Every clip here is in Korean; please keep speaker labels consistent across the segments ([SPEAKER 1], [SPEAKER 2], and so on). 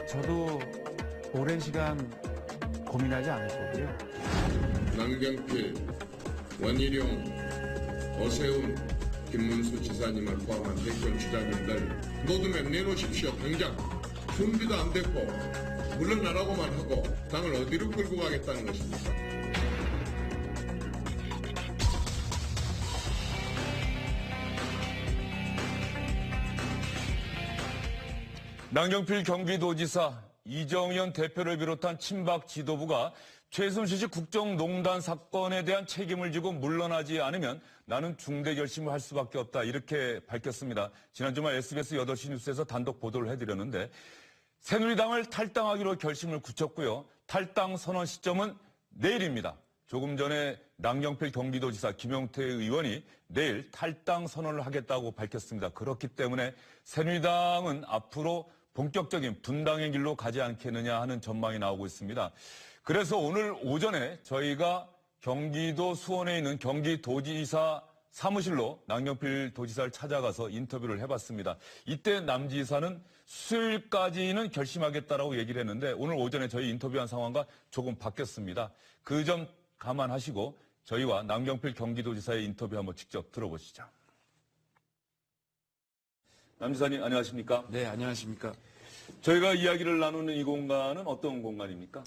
[SPEAKER 1] 저도 오랜 시간 고민하지 않을 거고요.
[SPEAKER 2] 남경필, 원희룡, 오세훈, 김문수 지사님을 포함한 대권 주자님들 모두면 내놓으십시오. 당장 준비도 안 됐고 물러나라고만 하고 당을 어디로 끌고 가겠다는 것입니까?
[SPEAKER 3] 남경필 경기도지사, 이정현 대표를 비롯한 친박 지도부가 최순실 국정농단 사건에 대한 책임을 지고 물러나지 않으면 나는 중대 결심을 할 수밖에 없다, 이렇게 밝혔습니다. 지난 주말 SBS 8시 뉴스에서 단독 보도를 해드렸는데 새누리당을 탈당하기로 결심을 굳혔고요. 탈당 선언 시점은 내일입니다. 조금 전에 남경필 경기도지사 김용태 의원이 내일 탈당 선언을 하겠다고 밝혔습니다. 그렇기 때문에 새누리당은 앞으로 본격적인 분당의 길로 가지 않겠느냐 하는 전망이 나오고 있습니다. 그래서 오늘 오전에 저희가 경기도 수원에 있는 경기도지사 사무실로 남경필 도지사를 찾아가서 인터뷰를 해봤습니다. 이때 남 지사는 수요일까지는 결심하겠다라고 얘기를 했는데 오늘 오전에 저희 인터뷰한 상황과 조금 바뀌었습니다. 그 점 감안하시고 저희와 남경필 경기도지사의 인터뷰 한번 직접 들어보시죠. 남 지사님 안녕하십니까?
[SPEAKER 1] 네, 안녕하십니까?
[SPEAKER 3] 저희가 이야기를 나누는 이 공간은 어떤 공간입니까?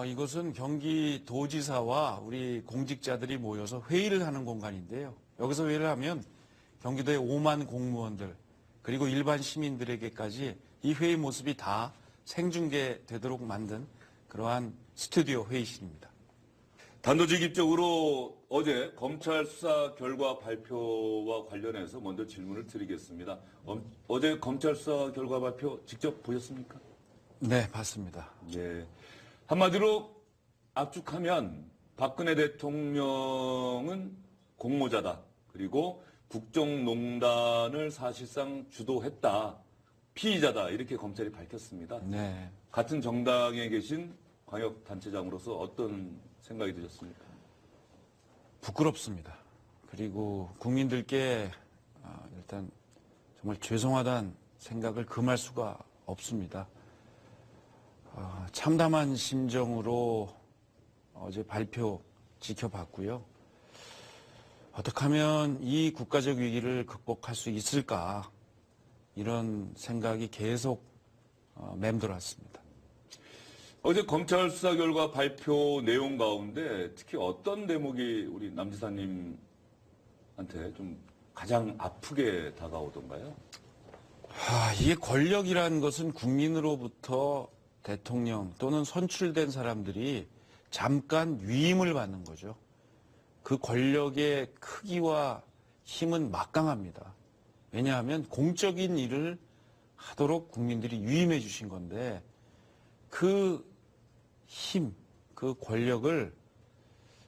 [SPEAKER 1] 이곳은 경기도지사와 우리 공직자들이 모여서 회의를 하는 공간인데요. 여기서 회의를 하면 경기도의 5만 공무원들 그리고 일반 시민들에게까지 이 회의 모습이 다 생중계되도록 만든 그러한 스튜디오 회의실입니다.
[SPEAKER 3] 단도직입적으로 어제 검찰 수사 결과 발표와 관련해서 먼저 질문을 드리겠습니다. 어제 검찰 수사 결과 발표 직접 보셨습니까?
[SPEAKER 1] 네, 봤습니다.
[SPEAKER 3] 예. 한마디로 압축하면 박근혜 대통령은 공모자다. 그리고 국정농단을 사실상 주도했다. 피의자다. 이렇게 검찰이 밝혔습니다.
[SPEAKER 1] 네.
[SPEAKER 3] 같은 정당에 계신 광역단체장으로서 어떤 생각이 드셨습니까?
[SPEAKER 1] 부끄럽습니다. 그리고 국민들께 일단 정말 죄송하다는 생각을 금할 수가 없습니다. 참담한 심정으로 어제 발표 지켜봤고요. 어떻게 하면 이 국가적 위기를 극복할 수 있을까 이런 생각이 계속 맴돌았습니다.
[SPEAKER 3] 어제 검찰 수사 결과 발표 내용 가운데 특히 어떤 대목이 우리 남 지사님한테 좀 가장 아프게 다가오던가요?
[SPEAKER 1] 이게 권력이라는 것은 국민으로부터 대통령 또는 선출된 사람들이 잠깐 위임을 받는 거죠. 그 권력의 크기와 힘은 막강합니다. 왜냐하면 공적인 일을 하도록 국민들이 위임해 주신 건데 그 힘, 그 권력을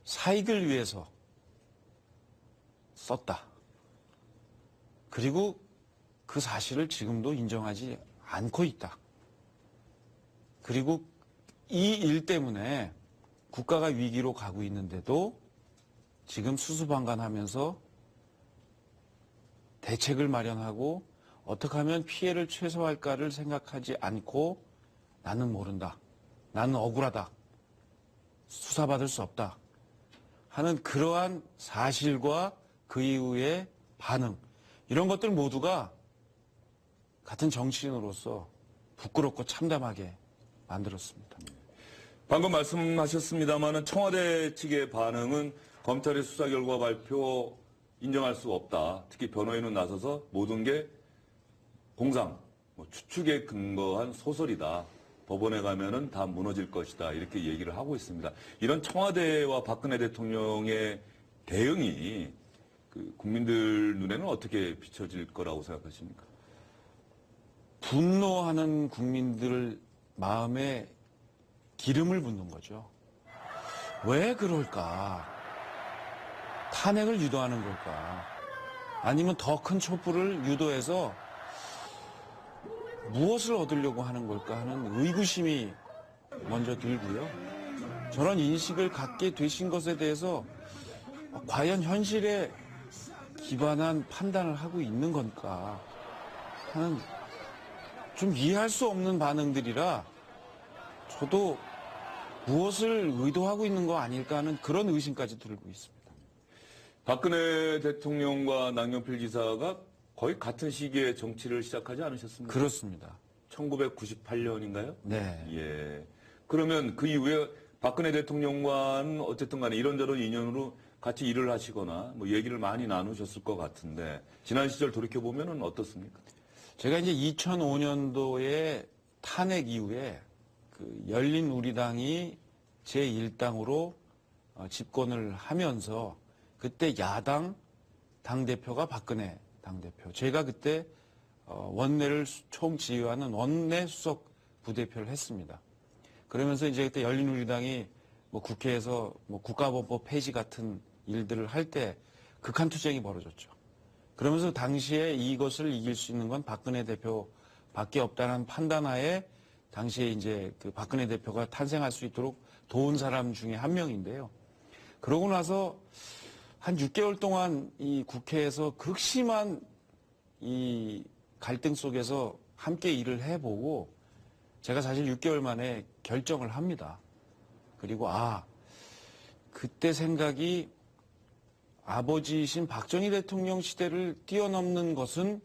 [SPEAKER 1] 사익을 위해서 썼다. 그리고 그 사실을 지금도 인정하지 않고 있다. 그리고 이 일 때문에 국가가 위기로 가고 있는데도 지금 수수방관하면서 대책을 마련하고 어떻게 하면 피해를 최소화할까를 생각하지 않고 나는 모른다. 나는 억울하다. 수사받을 수 없다. 하는 그러한 사실과 그 이후의 반응. 이런 것들 모두가 같은 정치인으로서 부끄럽고 참담하게 만들었습니다.
[SPEAKER 3] 방금 말씀하셨습니다마는 청와대 측의 반응은 검찰의 수사 결과 발표 인정할 수 없다. 특히 변호인은 나서서 모든 게 공상, 추측에 근거한 소설이다. 법원에 가면은 다 무너질 것이다. 이렇게 얘기를 하고 있습니다. 이런 청와대와 박근혜 대통령의 대응이 그 국민들 눈에는 어떻게 비춰질 거라고 생각하십니까?
[SPEAKER 1] 분노하는 국민들 마음에 기름을 붓는 거죠. 왜 그럴까? 탄핵을 유도하는 걸까? 아니면 더 큰 촛불을 유도해서 무엇을 얻으려고 하는 걸까 하는 의구심이 먼저 들고요. 저런 인식을 갖게 되신 것에 대해서 과연 현실에 기반한 판단을 하고 있는 건가 하는 좀 이해할 수 없는 반응들이라 저도 무엇을 의도하고 있는 거 아닐까 하는 그런 의심까지 들고 있습니다.
[SPEAKER 3] 박근혜 대통령과 남경필 지사가 거의 같은 시기에 정치를 시작하지 않으셨습니까?
[SPEAKER 1] 그렇습니다.
[SPEAKER 3] 1998년인가요?
[SPEAKER 1] 네.
[SPEAKER 3] 예. 그러면 그 이후에 박근혜 대통령과는 어쨌든 간에 이런저런 인연으로 같이 일을 하시거나 뭐 얘기를 많이 나누셨을 것 같은데 지난 시절 돌이켜보면 어떻습니까?
[SPEAKER 1] 제가 이제 2005년도에 탄핵 이후에 그 열린 우리당이 제1당으로 집권을 하면서 그때 야당 당대표가 박근혜 당대표. 제가 그때 원내를 총지휘하는 원내 수석 부대표를 했습니다. 그러면서 이제 그때 열린우리당이 뭐 국회에서 뭐 국가보법 폐지 같은 일들을 할 때 극한 투쟁이 벌어졌죠. 그러면서 당시에 이것을 이길 수 있는 건 박근혜 대표밖에 없다는 판단하에 당시에 이제 그 박근혜 대표가 탄생할 수 있도록 도운 사람 중에 한 명인데요. 그러고 나서 한 6개월 동안 이 국회에서 극심한 이 갈등 속에서 함께 일을 해보고 제가 사실 6개월 만에 결정을 합니다. 그리고 그때 생각이 아버지이신 박정희 대통령 시대를 뛰어넘는 것은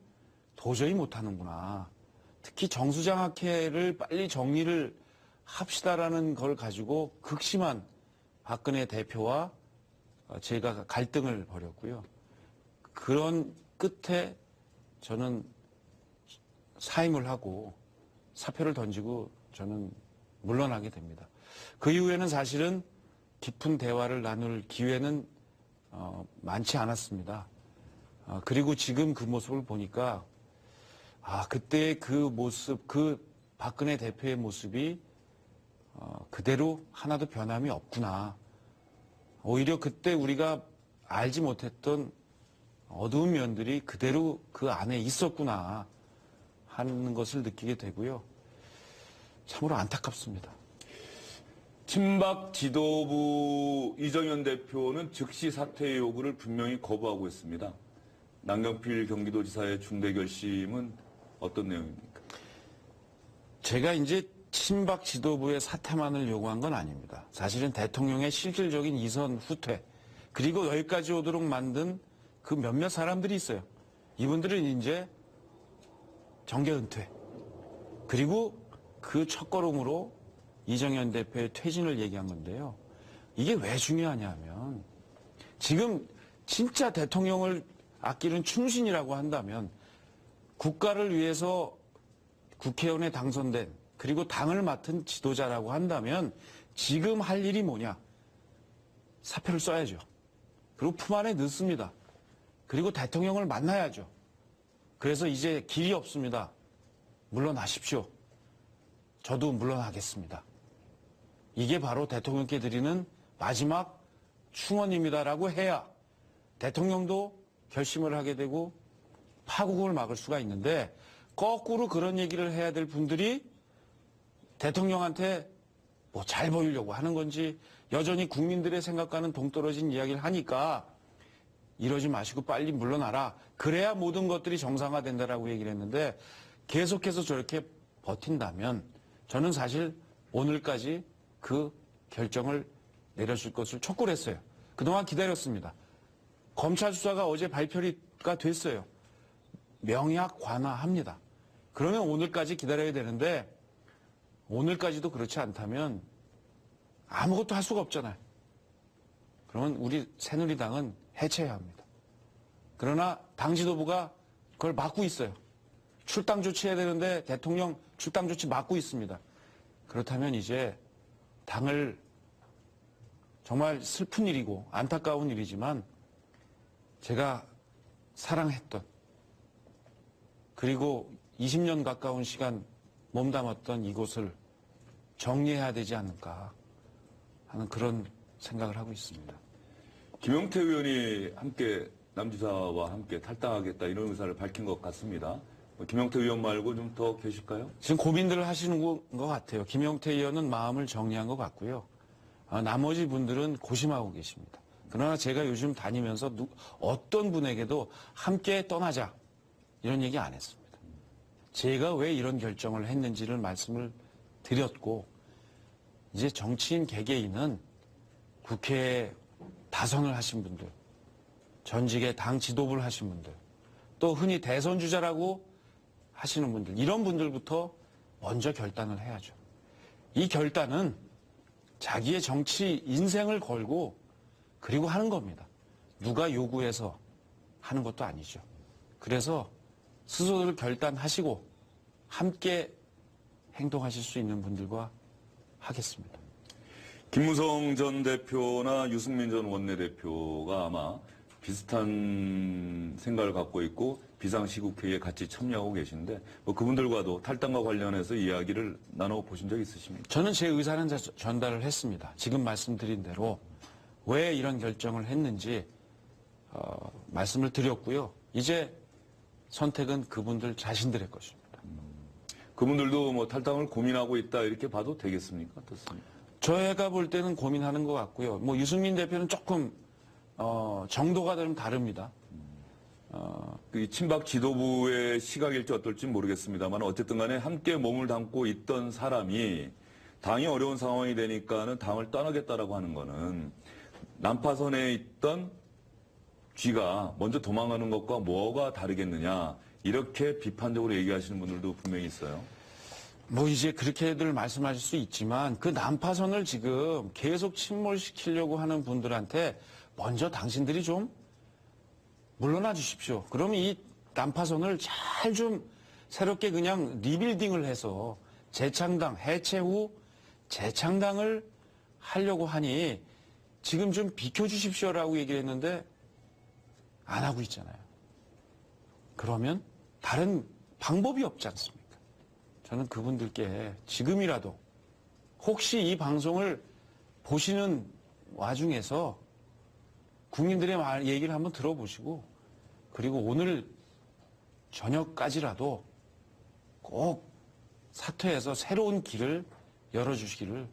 [SPEAKER 1] 도저히 못하는구나. 특히 정수장학회를 빨리 정리를 합시다라는 걸 가지고 극심한 박근혜 대표와 제가 갈등을 벌였고요. 그런 끝에 저는 사임을 하고 사표를 던지고 저는 물러나게 됩니다. 그 이후에는 사실은 깊은 대화를 나눌 기회는 많지 않았습니다. 그리고 지금 그 모습을 보니까 그때 그 모습, 그 박근혜 대표의 모습이 그대로 하나도 변함이 없구나. 오히려 그때 우리가 알지 못했던 어두운 면들이 그대로 그 안에 있었구나 하는 것을 느끼게 되고요. 참으로 안타깝습니다.
[SPEAKER 3] 친박 지도부 이정현 대표는 즉시 사퇴 요구를 분명히 거부하고 있습니다. 남경필 경기도지사의 중대 결심은 어떤 내용입니까?
[SPEAKER 1] 제가 이제 친박 지도부의 사퇴만을 요구한 건 아닙니다. 사실은 대통령의 실질적인 이선 후퇴, 그리고 여기까지 오도록 만든 그 몇몇 사람들이 있어요. 이분들은 이제 정계 은퇴, 그리고 그 첫걸음으로 이정현 대표의 퇴진을 얘기한 건데요. 이게 왜 중요하냐면 지금 진짜 대통령을 아끼는 충신이라고 한다면 국가를 위해서 국회의원에 당선된 그리고 당을 맡은 지도자라고 한다면 지금 할 일이 뭐냐? 사표를 써야죠. 그리고 품 안에 넣습니다. 그리고 대통령을 만나야죠. 그래서 이제 길이 없습니다. 물러나십시오. 저도 물러나겠습니다. 이게 바로 대통령께 드리는 마지막 충언입니다라고 해야 대통령도 결심을 하게 되고 파국을 막을 수가 있는데 거꾸로 그런 얘기를 해야 될 분들이 대통령한테 뭐 잘 보이려고 하는 건지 여전히 국민들의 생각과는 동떨어진 이야기를 하니까 이러지 마시고 빨리 물러나라. 그래야 모든 것들이 정상화된다라고 얘기를 했는데 계속해서 저렇게 버틴다면 저는 사실 오늘까지 그 결정을 내려줄 것을 촉구를 했어요. 그동안 기다렸습니다. 검찰 수사가 어제 발표가 됐어요. 명약 관화합니다. 그러면 오늘까지 기다려야 되는데 오늘까지도 그렇지 않다면 아무것도 할 수가 없잖아요. 그러면 우리 새누리당은 해체해야 합니다. 그러나 당 지도부가 그걸 막고 있어요. 출당 조치해야 되는데 대통령 출당 조치 막고 있습니다. 그렇다면 이제 당을 정말 슬픈 일이고 안타까운 일이지만 제가 사랑했던 그리고 20년 가까운 시간 몸담았던 이곳을 정리해야 되지 않을까 하는 그런 생각을 하고 있습니다.
[SPEAKER 3] 김용태 의원이 함께 남지사와 함께 탈당하겠다 이런 의사를 밝힌 것 같습니다. 김용태 의원 말고 좀 더 계실까요?
[SPEAKER 1] 지금 고민들을 하시는 것 같아요. 김용태 의원은 마음을 정리한 것 같고요. 나머지 분들은 고심하고 계십니다. 그러나 제가 요즘 다니면서 어떤 분에게도 함께 떠나자 이런 얘기 안 했습니다. 제가 왜 이런 결정을 했는지를 말씀을 드렸고, 이제 정치인 개개인은 국회에 다선을 하신 분들, 전직에 당 지도부를 하신 분들, 또 흔히 대선 주자라고 하시는 분들, 이런 분들부터 먼저 결단을 해야죠. 이 결단은 자기의 정치 인생을 걸고 그리고 하는 겁니다. 누가 요구해서 하는 것도 아니죠. 그래서 스스로 결단하시고 함께 행동하실 수 있는 분들과 하겠습니다.
[SPEAKER 3] 김무성 전 대표나 유승민 전 원내대표가 아마 비슷한 생각을 갖고 있고 비상시국회의에 같이 참여하고 계신데 뭐 그분들과도 탈당과 관련해서 이야기를 나눠보신 적 있으십니까?
[SPEAKER 1] 저는 제 의사는 전달을 했습니다. 지금 말씀드린 대로 왜 이런 결정을 했는지 말씀을 드렸고요. 이제 선택은 그분들 자신들의 것입니다.
[SPEAKER 3] 그분들도 뭐 탈당을 고민하고 있다 이렇게 봐도 되겠습니까? 어떻습니까?
[SPEAKER 1] 저희가 볼 때는 고민하는 것 같고요. 뭐 유승민 대표는 조금 정도가 좀 다릅니다.
[SPEAKER 3] 이 친박 지도부의 시각일지 어떨지 모르겠습니다만 어쨌든 간에 함께 몸을 담고 있던 사람이 당이 어려운 상황이 되니까는 당을 떠나겠다라고 하는 거는 난파선에 있던 쥐가 먼저 도망가는 것과 뭐가 다르겠느냐 이렇게 비판적으로 얘기하시는 분들도 분명히 있어요.
[SPEAKER 1] 뭐 이제 그렇게들 말씀하실 수 있지만 그 난파선을 지금 계속 침몰시키려고 하는 분들한테 먼저 당신들이 좀 물러나 주십시오. 그러면 이 난파선을 잘 좀 새롭게 그냥 리빌딩을 해서 재창당, 해체 후 재창당을 하려고 하니 지금 좀 비켜주십시오라고 얘기를 했는데 안 하고 있잖아요. 그러면 다른 방법이 없지 않습니까? 저는 그분들께 지금이라도 혹시 이 방송을 보시는 와중에서 국민들의 얘기를 한번 들어보시고 그리고 오늘 저녁까지라도 꼭 사퇴해서 새로운 길을 열어주시기를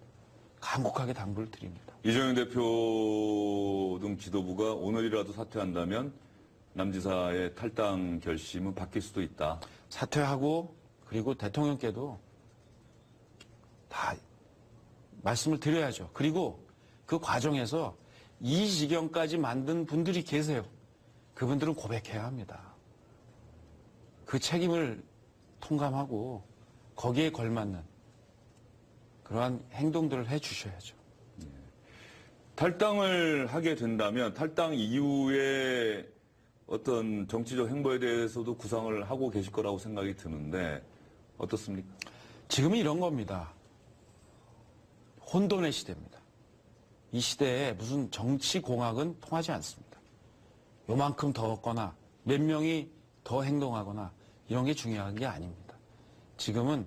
[SPEAKER 1] 간곡하게 당부를 드립니다.
[SPEAKER 3] 이정현 대표 등 지도부가 오늘이라도 사퇴한다면 남지사의 탈당 결심은 바뀔 수도 있다.
[SPEAKER 1] 사퇴하고 그리고 대통령께도 다 말씀을 드려야죠. 그리고 그 과정에서 이 지경까지 만든 분들이 계세요. 그분들은 고백해야 합니다. 그 책임을 통감하고 거기에 걸맞는 그러한 행동들을 해 주셔야죠.
[SPEAKER 3] 탈당을 하게 된다면 탈당 이후에 어떤 정치적 행보에 대해서도 구상을 하고 계실 거라고 생각이 드는데 어떻습니까?
[SPEAKER 1] 지금은 이런 겁니다. 혼돈의 시대입니다. 이 시대에 무슨 정치 공학은 통하지 않습니다. 요만큼 더 얻거나 몇 명이 더 행동하거나 이런 게 중요한 게 아닙니다. 지금은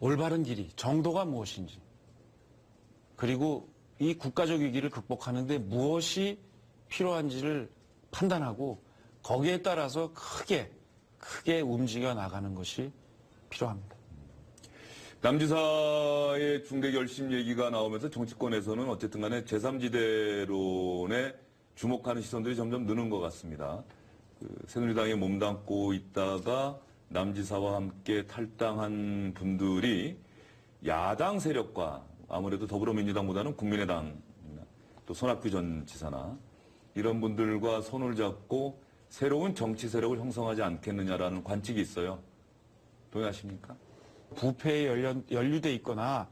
[SPEAKER 1] 올바른 길이, 정도가 무엇인지 그리고 이 국가적 위기를 극복하는데 무엇이 필요한지를 판단하고 거기에 따라서 크게 움직여 나가는 것이 필요합니다.
[SPEAKER 3] 남지사의 중대 결심 얘기가 나오면서 정치권에서는 어쨌든 간에 제3지대론에 주목하는 시선들이 점점 느는 것 같습니다. 새누리당에 몸담고 있다가 남지사와 함께 탈당한 분들이 야당 세력과 아무래도 더불어민주당보다는 국민의당 또 손학규 전 지사나 이런 분들과 손을 잡고 새로운 정치 세력을 형성하지 않겠느냐라는 관측이 있어요. 동의하십니까?
[SPEAKER 1] 부패에 연루돼 있거나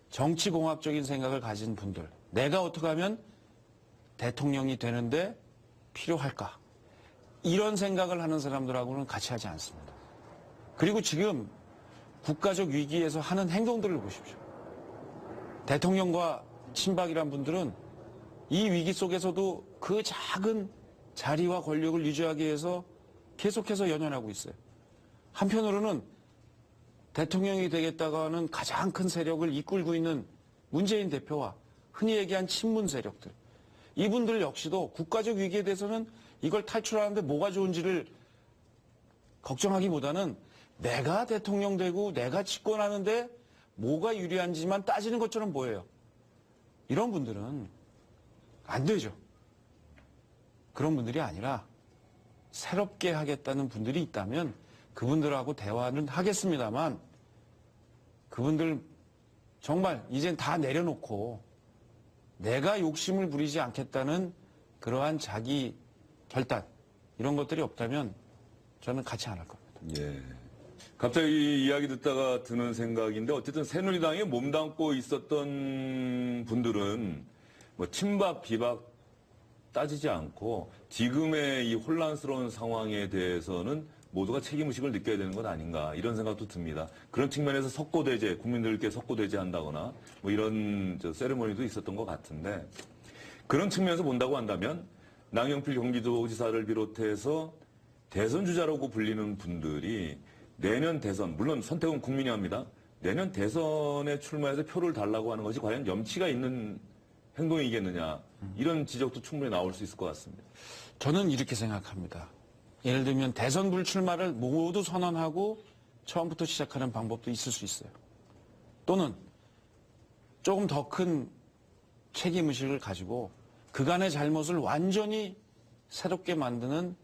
[SPEAKER 1] 정치공학적인 생각을 가진 분들, 내가 어떻게 하면 대통령이 되는데 필요할까? 이런 생각을 하는 사람들하고는 같이 하지 않습니다. 그리고 지금 국가적 위기에서 하는 행동들을 보십시오. 대통령과 친박이란 분들은 이 위기 속에서도 그 작은 자리와 권력을 유지하기 위해서 계속해서 연연하고 있어요. 한편으로는 대통령이 되겠다고 하는 가장 큰 세력을 이끌고 있는 문재인 대표와 흔히 얘기한 친문 세력들. 이분들 역시도 국가적 위기에 대해서는 이걸 탈출하는데 뭐가 좋은지를 걱정하기보다는 내가 대통령 되고 내가 집권하는데 뭐가 유리한지만 따지는 것처럼 보여요. 이런 분들은 안 되죠. 그런 분들이 아니라 새롭게 하겠다는 분들이 있다면 그분들하고 대화는 하겠습니다만 그분들 정말 이젠 다 내려놓고 내가 욕심을 부리지 않겠다는 그러한 자기 결단 이런 것들이 없다면 저는 같이 안 할 겁니다.
[SPEAKER 3] 예. 갑자기 이 이야기 듣다가 드는 생각인데 어쨌든 새누리당에 몸담고 있었던 분들은 뭐 친박, 비박 따지지 않고 지금의 이 혼란스러운 상황에 대해서는 모두가 책임의식을 느껴야 되는 것 아닌가 이런 생각도 듭니다. 그런 측면에서 석고대제, 국민들께 석고대제 한다거나 뭐 이런 세레머니도 있었던 것 같은데 그런 측면에서 본다고 한다면 남경필 경기도지사를 비롯해서 대선 주자라고 불리는 분들이 내년 대선, 물론 선택은 국민이 합니다. 내년 대선에 출마해서 표를 달라고 하는 것이 과연 염치가 있는 행동이겠느냐 이런 지적도 충분히 나올 수 있을 것 같습니다.
[SPEAKER 1] 저는 이렇게 생각합니다. 예를 들면 대선 불출마를 모두 선언하고 처음부터 시작하는 방법도 있을 수 있어요. 또는 조금 더 큰 책임의식을 가지고 그간의 잘못을 완전히 새롭게 만드는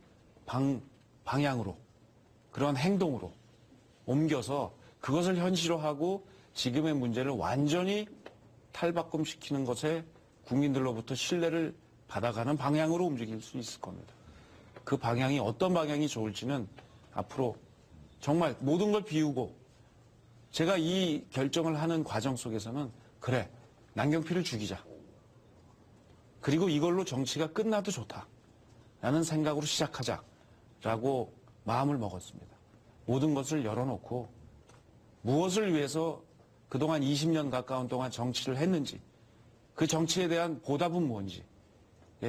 [SPEAKER 1] 방향으로 그런 행동으로 옮겨서 그것을 현실화하고 지금의 문제를 완전히 탈바꿈시키는 것에 국민들로부터 신뢰를 받아가는 방향으로 움직일 수 있을 겁니다. 그 방향이 어떤 방향이 좋을지는 앞으로 정말 모든 걸 비우고 제가 이 결정을 하는 과정 속에서는 그래 남경필을 죽이자. 그리고 이걸로 정치가 끝나도 좋다라는 생각으로 시작하자라고 마음을 먹었습니다. 모든 것을 열어놓고 무엇을 위해서 그동안 20년 가까운 동안 정치를 했는지 그 정치에 대한 보답은 뭔지에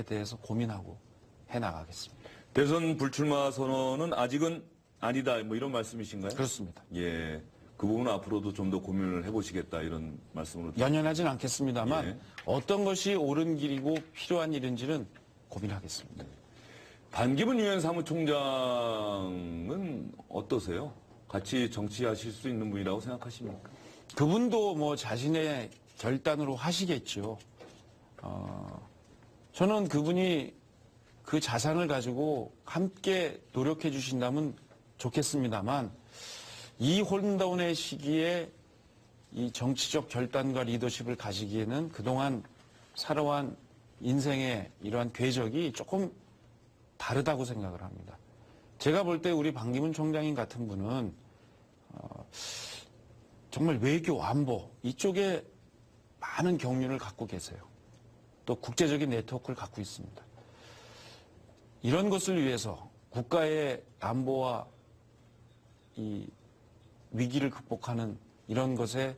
[SPEAKER 1] 대해서 고민하고 해나가겠습니다.
[SPEAKER 3] 대선 불출마 선언은 아직은 아니다 뭐 이런 말씀이신가요?
[SPEAKER 1] 그렇습니다.
[SPEAKER 3] 예. 그 부분은 앞으로도 좀 더 고민을 해보시겠다 이런 말씀으로.
[SPEAKER 1] 연연하진 않겠습니다만
[SPEAKER 3] 예.
[SPEAKER 1] 어떤 것이 옳은 길이고 필요한 일인지는 고민하겠습니다.
[SPEAKER 3] 반기문 유엔 사무총장은 어떠세요? 같이 정치하실 수 있는 분이라고 생각하십니까?
[SPEAKER 1] 그분도 뭐 자신의 결단으로 하시겠죠. 저는 그분이 그 자산을 가지고 함께 노력해 주신다면 좋겠습니다만 이 혼돈의 시기에 이 정치적 결단과 리더십을 가지기에는 그동안 살아온 인생의 이러한 궤적이 조금 다르다고 생각을 합니다. 제가 볼 때 우리 반기문 총장님 같은 분은 정말 외교, 안보 이쪽에 많은 경륜을 갖고 계세요. 또 국제적인 네트워크를 갖고 있습니다. 이런 것을 위해서 국가의 안보와 이 위기를 극복하는 이런 것에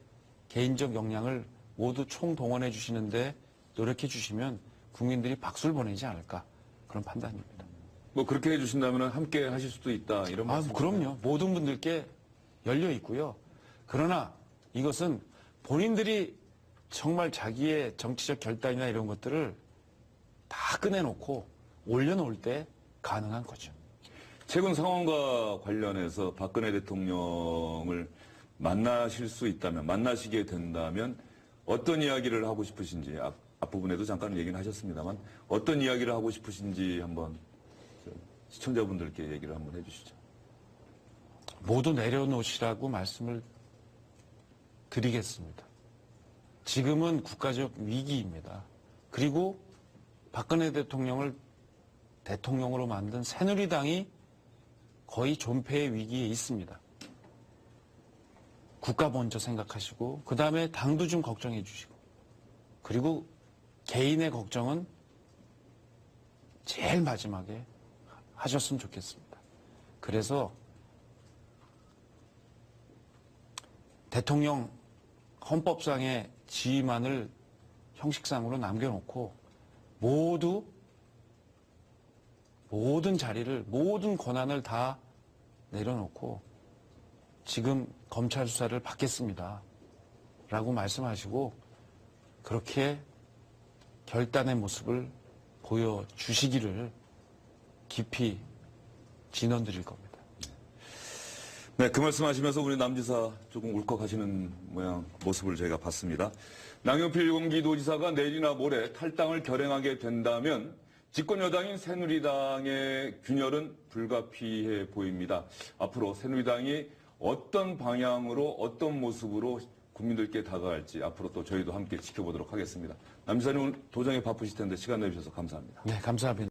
[SPEAKER 1] 개인적 역량을 모두 총동원해 주시는데 노력해 주시면 국민들이 박수를 보내지 않을까 그런 판단입니다.
[SPEAKER 3] 뭐 그렇게 해주신다면 함께 하실 수도 있다 이런 말씀.
[SPEAKER 1] 그럼요. 모든 분들께 열려 있고요. 그러나 이것은 본인들이 정말 자기의 정치적 결단이나 이런 것들을 다 꺼내놓고 올려놓을 때 가능한 거죠.
[SPEAKER 3] 최근 상황과 관련해서 박근혜 대통령을 만나실 수 있다면, 만나시게 된다면 어떤 이야기를 하고 싶으신지, 앞부분에도 잠깐 얘기는 하셨습니다만 어떤 이야기를 하고 싶으신지 한번 시청자분들께 얘기를 한번 해주시죠.
[SPEAKER 1] 모두 내려놓으시라고 말씀을 드리겠습니다. 지금은 국가적 위기입니다. 그리고 박근혜 대통령을 대통령으로 만든 새누리당이 거의 존폐의 위기에 있습니다. 국가 먼저 생각하시고 그 다음에 당도 좀 걱정해 주시고 그리고 개인의 걱정은 제일 마지막에 하셨으면 좋겠습니다. 그래서 대통령 헌법상의 지위만을 형식상으로 남겨놓고 모든 자리를, 모든 권한을 다 내려놓고 지금 검찰 수사를 받겠습니다. 라고 말씀하시고 그렇게 결단의 모습을 보여주시기를 깊이 진언드릴 겁니다.
[SPEAKER 3] 네, 그 말씀하시면서 우리 남지사 조금 울컥하시는 모습을 저희가 봤습니다. 남경필 경기도지사가 내일이나 모레 탈당을 결행하게 된다면 집권 여당인 새누리당의 균열은 불가피해 보입니다. 앞으로 새누리당이 어떤 방향으로 어떤 모습으로 국민들께 다가갈지 앞으로 또 저희도 함께 지켜보도록 하겠습니다. 남 지사님 오늘 도정에 바쁘실 텐데 시간 내주셔서 감사합니다.
[SPEAKER 1] 네, 감사합니다.